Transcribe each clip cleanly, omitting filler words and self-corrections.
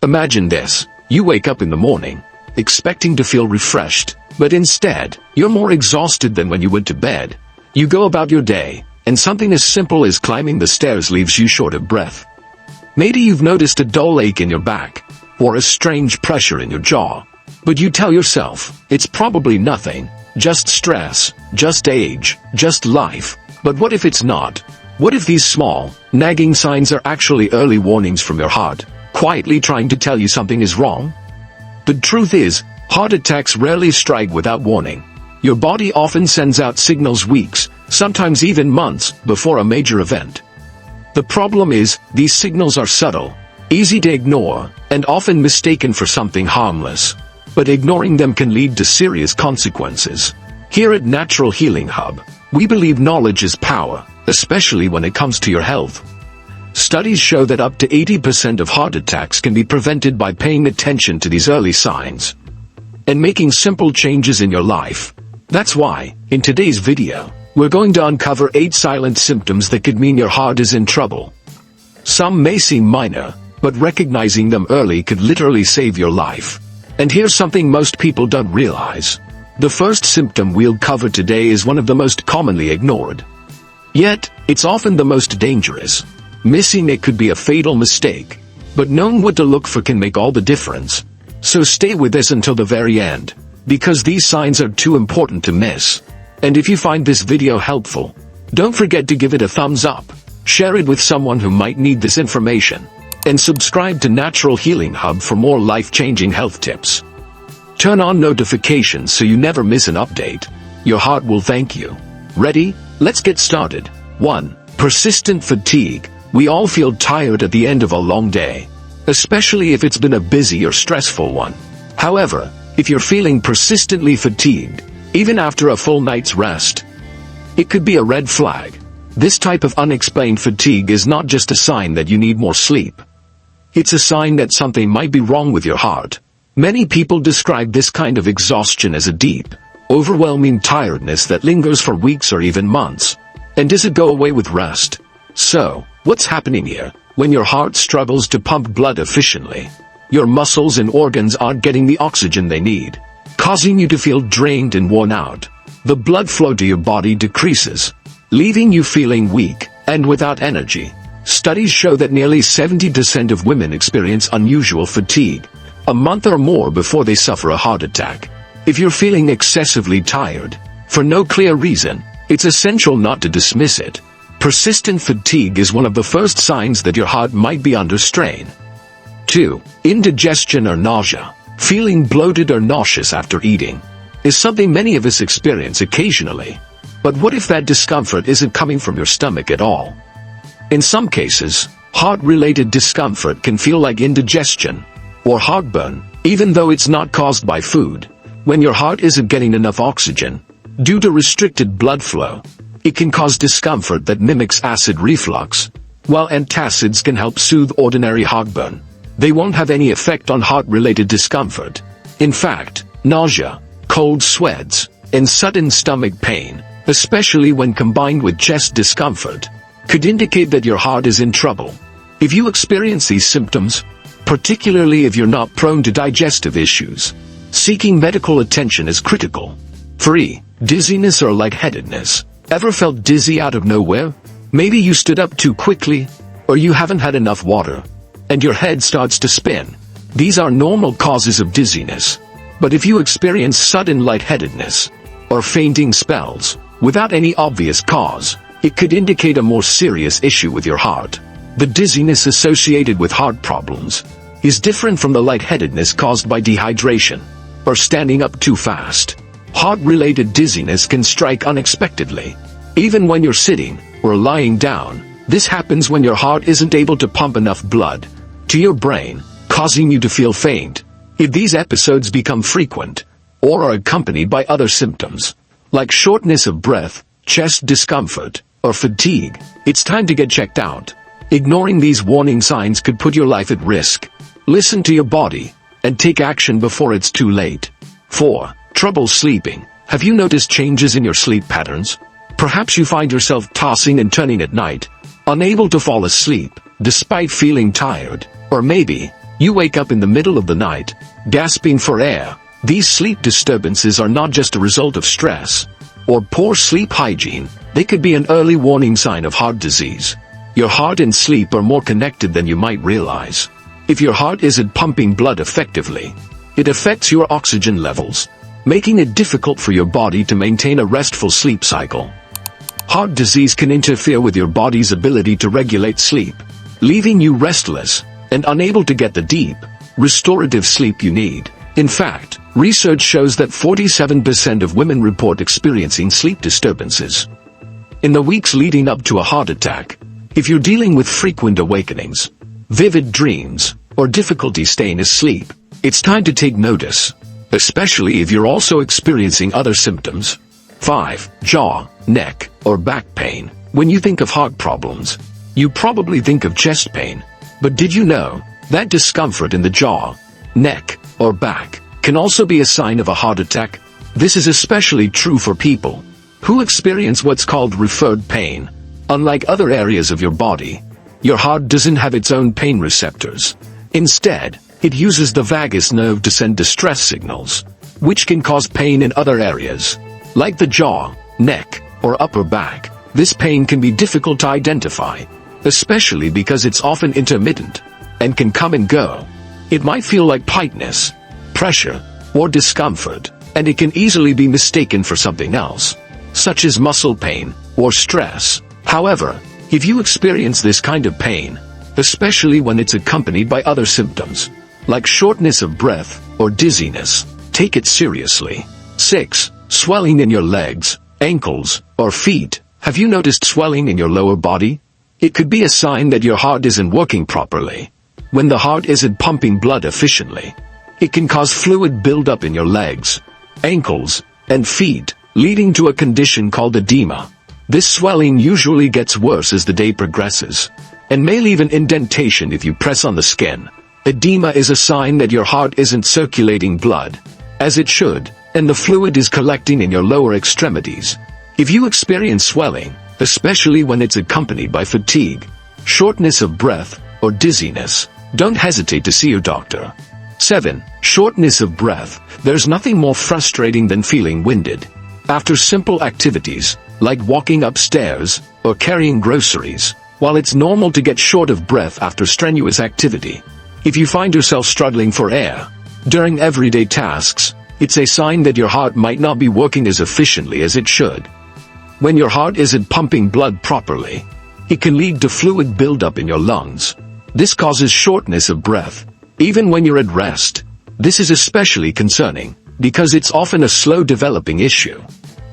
Imagine this. You wake up in the morning, expecting to feel refreshed, but instead, you're more exhausted than when you went to bed. You go about your day, and something as simple as climbing the stairs leaves you short of breath. Maybe you've noticed a dull ache in your back, or a strange pressure in your jaw. But you tell yourself, it's probably nothing, just stress, just age, just life. But what if it's not? What if these small, nagging signs are actually early warnings from your heart, quietly trying to tell you something is wrong? The truth is, heart attacks rarely strike without warning. Your body often sends out signals weeks, sometimes even months, before a major event. The problem is, these signals are subtle, easy to ignore, and often mistaken for something harmless. But ignoring them can lead to serious consequences. Here at Natural Healing Hub, we believe knowledge is power, especially when it comes to your health. Studies show that up to 80% of heart attacks can be prevented by paying attention to these early signs and making simple changes in your life. That's why, in today's video, we're going to uncover 8 silent symptoms that could mean your heart is in trouble. Some may seem minor, but recognizing them early could literally save your life. And here's something most people don't realize. The first symptom we'll cover today is one of the most commonly ignored. Yet, it's often the most dangerous. Missing it could be a fatal mistake. But knowing what to look for can make all the difference. So stay with us until the very end, because these signs are too important to miss. And if you find this video helpful, don't forget to give it a thumbs up, share it with someone who might need this information, and subscribe to Natural Healing Hub for more life-changing health tips. Turn on notifications so you never miss an update. Your heart will thank you. Ready? Let's get started. 1. Persistent fatigue. We all feel tired at the end of a long day, especially if it's been a busy or stressful one. However, if you're feeling persistently fatigued, even after a full night's rest, it could be a red flag. This type of unexplained fatigue is not just a sign that you need more sleep. It's a sign that something might be wrong with your heart. Many people describe this kind of exhaustion as a deep, overwhelming tiredness that lingers for weeks or even months, and doesn't go away with rest. So, what's happening here? When your heart struggles to pump blood efficiently, your muscles and organs aren't getting the oxygen they need, causing you to feel drained and worn out. The blood flow to your body decreases, leaving you feeling weak and without energy. Studies show that nearly 70% of women experience unusual fatigue a month or more before they suffer a heart attack. If you're feeling excessively tired, for no clear reason, it's essential not to dismiss it. Persistent fatigue is one of the first signs that your heart might be under strain. 2. Indigestion or nausea. Feeling bloated or nauseous after eating is something many of us experience occasionally. But what if that discomfort isn't coming from your stomach at all? In some cases, heart-related discomfort can feel like indigestion or heartburn, even though it's not caused by food. When your heart isn't getting enough oxygen due to restricted blood flow, it can cause discomfort that mimics acid reflux. While antacids can help soothe ordinary heartburn, they won't have any effect on heart-related discomfort. In fact, nausea, cold sweats, and sudden stomach pain, especially when combined with chest discomfort, could indicate that your heart is in trouble. If you experience these symptoms, particularly if you're not prone to digestive issues, seeking medical attention is critical. 3. Dizziness or lightheadedness. Ever felt dizzy out of nowhere? Maybe you stood up too quickly, or you haven't had enough water, and your head starts to spin. These are normal causes of dizziness. But if you experience sudden lightheadedness, or fainting spells, without any obvious cause, it could indicate a more serious issue with your heart. The dizziness associated with heart problems is different from the lightheadedness caused by dehydration or standing up too fast. Heart-related dizziness can strike unexpectedly, even when you're sitting or lying down. This happens when your heart isn't able to pump enough blood to your brain, causing you to feel faint. If these episodes become frequent, or are accompanied by other symptoms, like shortness of breath, chest discomfort, or fatigue, it's time to get checked out. Ignoring these warning signs could put your life at risk. Listen to your body, and take action before it's too late. 4. Trouble sleeping. Have you noticed changes in your sleep patterns? Perhaps you find yourself tossing and turning at night, unable to fall asleep, despite feeling tired. Or maybe, You wake up in the middle of the night, gasping for air. These sleep disturbances are not just a result of stress or poor sleep hygiene. They could be an early warning sign of heart disease. Your heart and sleep are more connected than you might realize. If your heart isn't pumping blood effectively, it affects your oxygen levels, making it difficult for your body to maintain a restful sleep cycle. Heart disease can interfere with your body's ability to regulate sleep, leaving you restless and unable to get the deep, restorative sleep you need. In fact, research shows that 47% of women report experiencing sleep disturbances in the weeks leading up to a heart attack. If you're dealing with frequent awakenings, vivid dreams, or difficulty staying asleep, it's time to take notice, especially if you're also experiencing other symptoms. 5. Jaw, neck, or back pain. When you think of heart problems, you probably think of chest pain. But did you know that discomfort in the jaw, neck, or back can also be a sign of a heart attack? This is especially true for people who experience what's called referred pain. Unlike other areas of your body, your heart doesn't have its own pain receptors. Instead, it uses the vagus nerve to send distress signals, which can cause pain in other areas, like the jaw, neck, or upper back. This pain can be difficult to identify, especially because it's often intermittent and can come and go. It might feel like tightness, pressure, or discomfort, and it can easily be mistaken for something else, such as muscle pain or stress. However, if you experience this kind of pain, especially when it's accompanied by other symptoms, like shortness of breath or dizziness, take it seriously. 6. Swelling in your legs, ankles, or feet. Have you noticed swelling in your lower body? It could be a sign that your heart isn't working properly. When the heart isn't pumping blood efficiently, it can cause fluid buildup in your legs, ankles, and feet, leading to a condition called edema. This swelling usually gets worse as the day progresses, and may leave an indentation if you press on the skin. Edema is a sign that your heart isn't circulating blood as it should, and the fluid is collecting in your lower extremities. If you experience swelling, especially when it's accompanied by fatigue, shortness of breath, or dizziness, don't hesitate to see your doctor. 7. Shortness of breath. There's nothing more frustrating than feeling winded after simple activities, like walking upstairs or carrying groceries. While it's normal to get short of breath after strenuous activity, if you find yourself struggling for air during everyday tasks, it's a sign that your heart might not be working as efficiently as it should. When your heart isn't pumping blood properly, it can lead to fluid buildup in your lungs. This causes shortness of breath, even when you're at rest. This is especially concerning because it's often a slow-developing issue.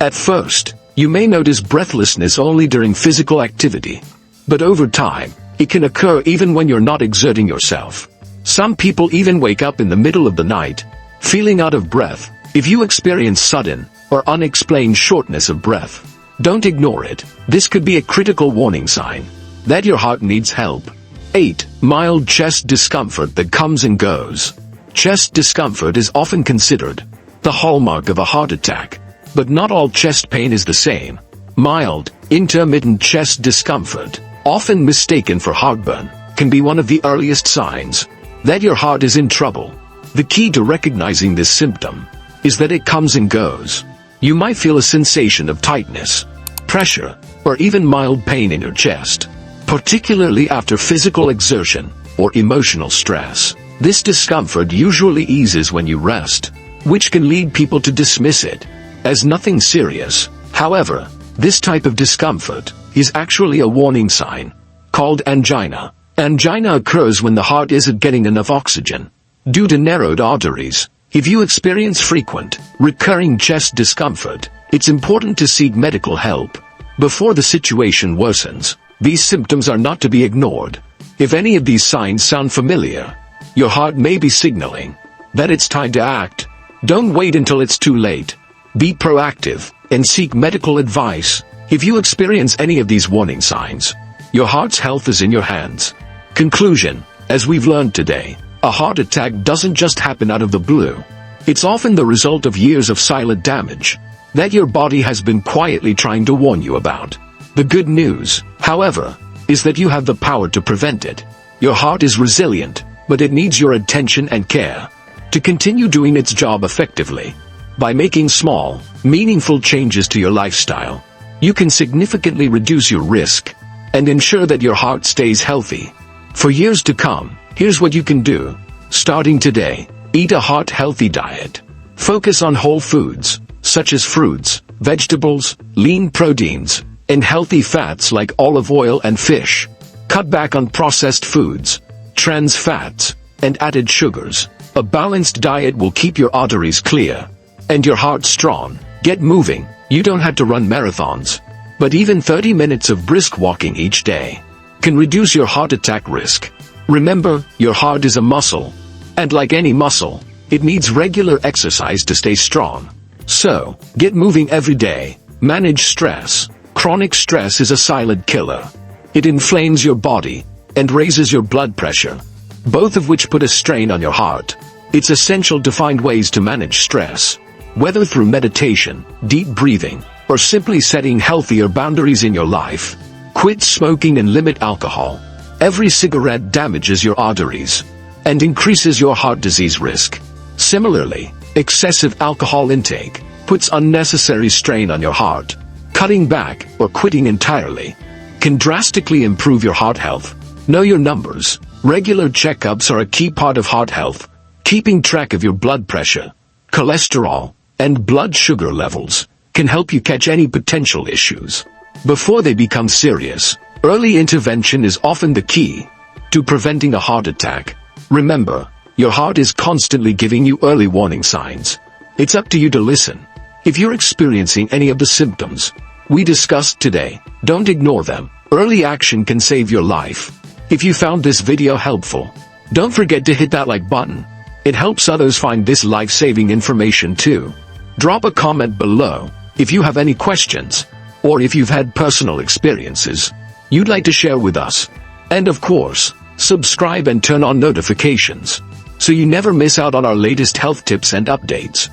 At first, you may notice breathlessness only during physical activity, but over time, it can occur even when you're not exerting yourself. Some people even wake up in the middle of the night, feeling out of breath. If you experience sudden or unexplained shortness of breath, don't ignore it. This could be a critical warning sign that your heart needs help. 8. Mild chest discomfort that comes and goes. Chest discomfort is often considered the hallmark of a heart attack, but not all chest pain is the same. Mild, intermittent chest discomfort, often mistaken for heartburn, can be one of the earliest signs that your heart is in trouble. The key to recognizing this symptom is that it comes and goes. You might feel a sensation of tightness, pressure, or even mild pain in your chest, particularly after physical exertion or emotional stress. This discomfort usually eases when you rest, which can lead people to dismiss it as nothing serious. However, this type of discomfort is actually a warning sign called angina. Angina occurs when the heart isn't getting enough oxygen due to narrowed arteries. If you experience frequent, recurring chest discomfort, it's important to seek medical help before the situation worsens. These symptoms are not to be ignored. If any of these signs sound familiar, your heart may be signaling that it's time to act. Don't wait until it's too late. Be proactive and seek medical advice. If you experience any of these warning signs, your heart's health is in your hands. Conclusion: as we've learned today, a heart attack doesn't just happen out of the blue. It's often the result of years of silent damage that your body has been quietly trying to warn you about. The good news, however, is that you have the power to prevent it. Your heart is resilient, but it needs your attention and care to continue doing its job effectively. By making small, meaningful changes to your lifestyle, you can significantly reduce your risk and ensure that your heart stays healthy for years to come. Here's what you can do. Starting today, eat a heart-healthy diet. Focus on whole foods, such as fruits, vegetables, lean proteins, and healthy fats like olive oil and fish. Cut back on processed foods, trans fats, and added sugars. A balanced diet will keep your arteries clear and your heart strong. Get moving. You don't have to run marathons, but even 30 minutes of brisk walking each day can reduce your heart attack risk. Remember, your heart is a muscle, and like any muscle, it needs regular exercise to stay strong. So, get moving every day. Manage stress. Chronic stress is a silent killer. It inflames your body and raises your blood pressure, both of which put a strain on your heart. It's essential to find ways to manage stress, whether through meditation, deep breathing, or simply setting healthier boundaries in your life. Quit smoking and limit alcohol. Every cigarette damages your arteries and increases your heart disease risk. Similarly, excessive alcohol intake puts unnecessary strain on your heart. Cutting back or quitting entirely can drastically improve your heart health. Know your numbers. Regular checkups are a key part of heart health. Keeping track of your blood pressure, cholesterol, and blood sugar levels can help you catch any potential issues before they become serious. Early intervention is often the key to preventing a heart attack. Remember, your heart is constantly giving you early warning signs. It's up to you to listen. If you're experiencing any of the symptoms we discussed today, don't ignore them. Early action can save your life. If you found this video helpful, don't forget to hit that like button. It helps others find this life-saving information too. Drop a comment below if you have any questions, or if you've had personal experiences you'd like to share with us. And of course, subscribe and turn on notifications so you never miss out on our latest health tips and updates.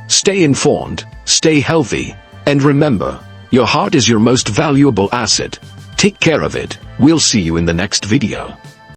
Stay informed, stay healthy, and remember, your heart is your most valuable asset. Take care of it. We'll see you in the next video.